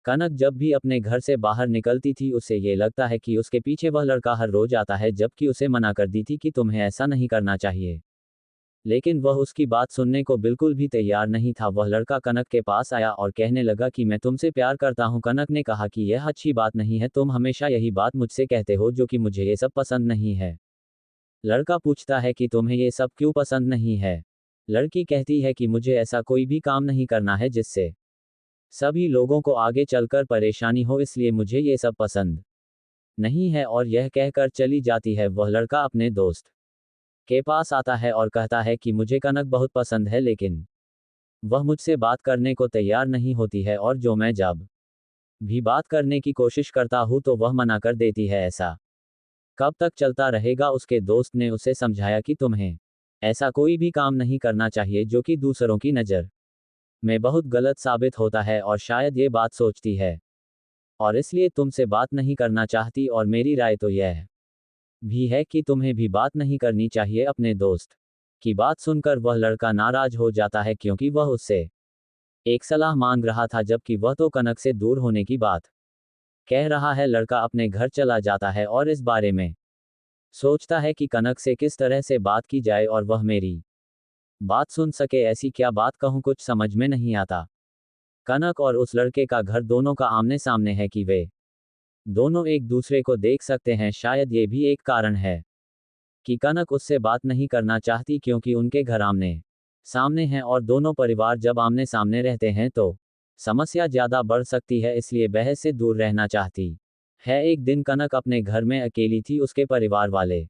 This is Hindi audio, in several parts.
कनक जब भी अपने घर से बाहर निकलती थी उसे ये लगता है कि उसके पीछे वह लड़का हर रोज आता है, जबकि उसे मना कर दी थी कि तुम्हें ऐसा नहीं करना चाहिए। लेकिन वह उसकी बात सुनने को बिल्कुल भी तैयार नहीं था। वह लड़का कनक के पास आया और कहने लगा कि मैं तुमसे प्यार करता हूँ। कनक ने कहा कि यह अच्छी बात नहीं है, तुम हमेशा यही बात मुझसे कहते हो जो कि मुझे ये सब पसंद नहीं है। लड़का पूछता है कि तुम्हें ये सब क्यों पसंद नहीं है। लड़की कहती है कि मुझे ऐसा कोई भी काम नहीं करना है जिससे सभी लोगों को आगे चलकर परेशानी हो, इसलिए मुझे ये सब पसंद नहीं है, और यह कहकर चली जाती है। वह लड़का अपने दोस्त के पास आता है और कहता है कि मुझे कनक बहुत पसंद है, लेकिन वह मुझसे बात करने को तैयार नहीं होती है, और जो मैं जब भी बात करने की कोशिश करता हूँ तो वह मना कर देती है। ऐसा कब तक चलता रहेगा। उसके दोस्त ने उसे समझाया कि तुम्हें ऐसा कोई भी काम नहीं करना चाहिए जो कि दूसरों की नज़र में बहुत गलत साबित होता है, और शायद ये बात सोचती है और इसलिए तुमसे बात नहीं करना चाहती। और मेरी राय तो यह भी है कि तुम्हें भी बात नहीं करनी चाहिए। अपने दोस्त की बात सुनकर वह लड़का नाराज हो जाता है, क्योंकि वह उससे एक सलाह मांग रहा था, जबकि वह तो कनक से दूर होने की बात कह रहा है। लड़का अपने घर चला जाता है और इस बारे में सोचता है कि कनक से किस तरह से बात की जाए और वह मेरी बात सुन सके। ऐसी क्या बात कहूँ, कुछ समझ में नहीं आता। कनक और उस लड़के का घर दोनों का आमने सामने है कि वे दोनों एक दूसरे को देख सकते हैं। शायद ये भी एक कारण है कि कनक उससे बात नहीं करना चाहती, क्योंकि उनके घर आमने सामने हैं और दोनों परिवार जब आमने सामने रहते हैं तो समस्या ज्यादा बढ़ सकती है, इसलिए बहस से दूर रहना चाहती है। एक दिन कनक अपने घर में अकेली थी। उसके परिवार वाले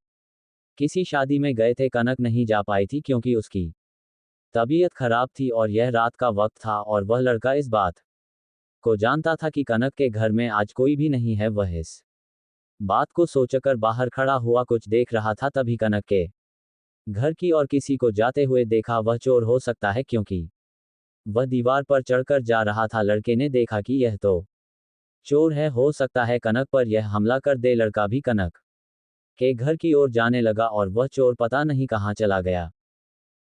किसी शादी में गए थे। कनक नहीं जा पाई थी क्योंकि उसकी तबीयत खराब थी और यह रात का वक्त था, और वह लड़का इस बात को जानता था कि कनक के घर में आज कोई भी नहीं है। वह इस बात को सोचकर बाहर खड़ा हुआ कुछ देख रहा था। तभी कनक के घर की और किसी को जाते हुए देखा। वह चोर हो सकता है, क्योंकि वह दीवार पर चढ़कर जा रहा था। लड़के ने देखा कि यह तो चोर है, हो सकता है कनक पर यह हमला कर दे। लड़का भी कनक के घर की ओर जाने लगा और वह चोर पता नहीं कहाँ चला गया।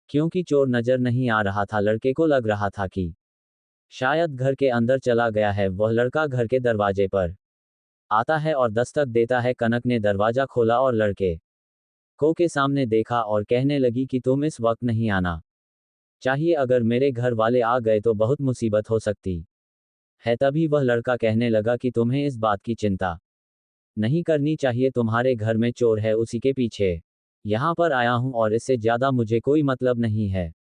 क्योंकि चोर नजर नहीं आ रहा था, लड़के को लग रहा था कि शायद घर के अंदर चला गया है। वह लड़का घर के दरवाजे पर आता है और दस्तक देता है। कनक ने दरवाजा खोला और लड़के को के सामने देखा और कहने लगी कि तुम इस वक्त नहीं आना चाहिए, अगर मेरे घर वाले आ गए तो बहुत मुसीबत हो सकती है। तभी वह लड़का कहने लगा कि तुम्हें इस बात की चिंता नहीं करनी चाहिए, तुम्हारे घर में चोर है, उसी के पीछे यहाँ पर आया हूँ, और इससे ज्यादा मुझे कोई मतलब नहीं है।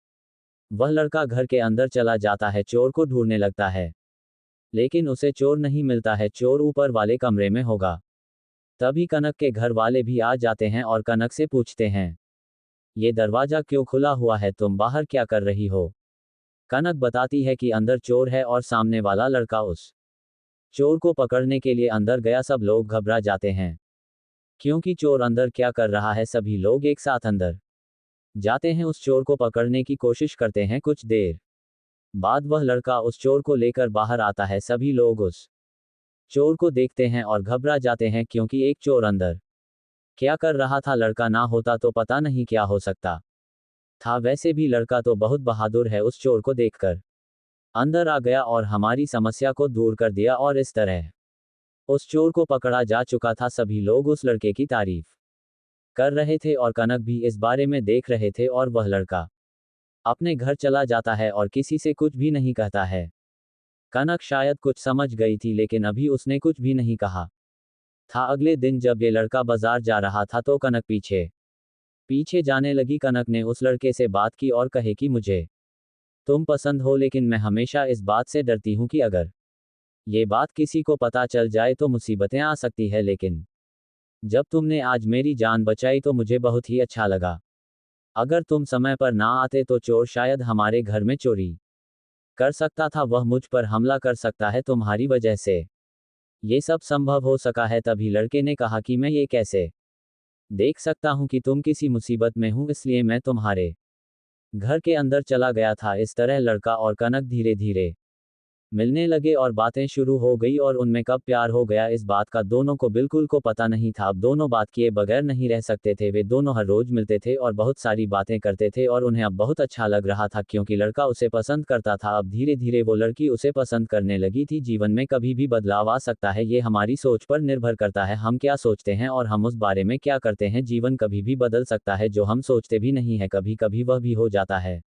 वह लड़का घर के अंदर चला जाता है, चोर को ढूंढने लगता है, लेकिन उसे चोर नहीं मिलता है। चोर ऊपर वाले कमरे में होगा। तभी कनक के घर वाले भी आ जाते हैं और कनक से पूछते हैं, ये दरवाजा क्यों खुला हुआ है, तुम बाहर क्या कर रही हो। कनक बताती है कि अंदर चोर है और सामने वाला लड़का उस चोर को पकड़ने के लिए अंदर गया। सब लोग घबरा जाते हैं क्योंकि चोर अंदर क्या कर रहा है। सभी लोग एक साथ अंदर जाते हैं, उस चोर को पकड़ने की कोशिश करते हैं। कुछ देर बाद वह लड़का उस चोर को लेकर बाहर आता है। सभी लोग उस चोर को देखते हैं और घबरा जाते हैं, क्योंकि एक चोर अंदर क्या कर रहा था। लड़का ना होता तो पता नहीं क्या हो सकता था। वैसे भी लड़का तो बहुत बहादुर है, उस चोर को देखकर अंदर आ गया और हमारी समस्या को दूर कर दिया, और इस तरह उस चोर को पकड़ा जा चुका था। सभी लोग उस लड़के की तारीफ कर रहे थे और कनक भी इस बारे में देख रहे थे, और वह लड़का अपने घर चला जाता है और किसी से कुछ भी नहीं कहता है। कनक शायद कुछ समझ गई थी, लेकिन अभी उसने कुछ भी नहीं कहा था। अगले दिन जब ये लड़का बाजार जा रहा था तो कनक पीछे पीछे जाने लगी। कनक ने उस लड़के से बात की और कहे कि मुझे तुम पसंद हो, लेकिन मैं हमेशा इस बात से डरती हूँ कि अगर ये बात किसी को पता चल जाए तो मुसीबतें आ सकती है। लेकिन जब तुमने आज मेरी जान बचाई तो मुझे बहुत ही अच्छा लगा। अगर तुम समय पर ना आते तो चोर शायद हमारे घर में चोरी कर सकता था। वह मुझ पर हमला कर सकता है। तुम्हारी वजह से ये सब संभव हो सका है। तभी लड़के ने कहा कि मैं ये कैसे देख सकता हूँ कि तुम किसी मुसीबत में हो, इसलिए मैं तुम्हारे घर के अंदर चला गया था। इस तरह लड़का और कनक धीरे धीरे मिलने लगे और बातें शुरू हो गई और उनमें कब प्यार हो गया इस बात का दोनों को बिल्कुल को पता नहीं था। अब दोनों बात किए बगैर नहीं रह सकते थे। वे दोनों हर रोज मिलते थे और बहुत सारी बातें करते थे और उन्हें अब बहुत अच्छा लग रहा था क्योंकि लड़का उसे पसंद करता था। अब धीरे धीरे वो लड़की उसे पसंद करने लगी थी। जीवन में कभी भी बदलाव आ सकता है, ये हमारी सोच पर निर्भर करता है। हम क्या सोचते हैं और हम उस बारे में क्या करते हैं। जीवन कभी भी बदल सकता है, जो हम सोचते भी नहीं है कभी कभी वह भी हो जाता है।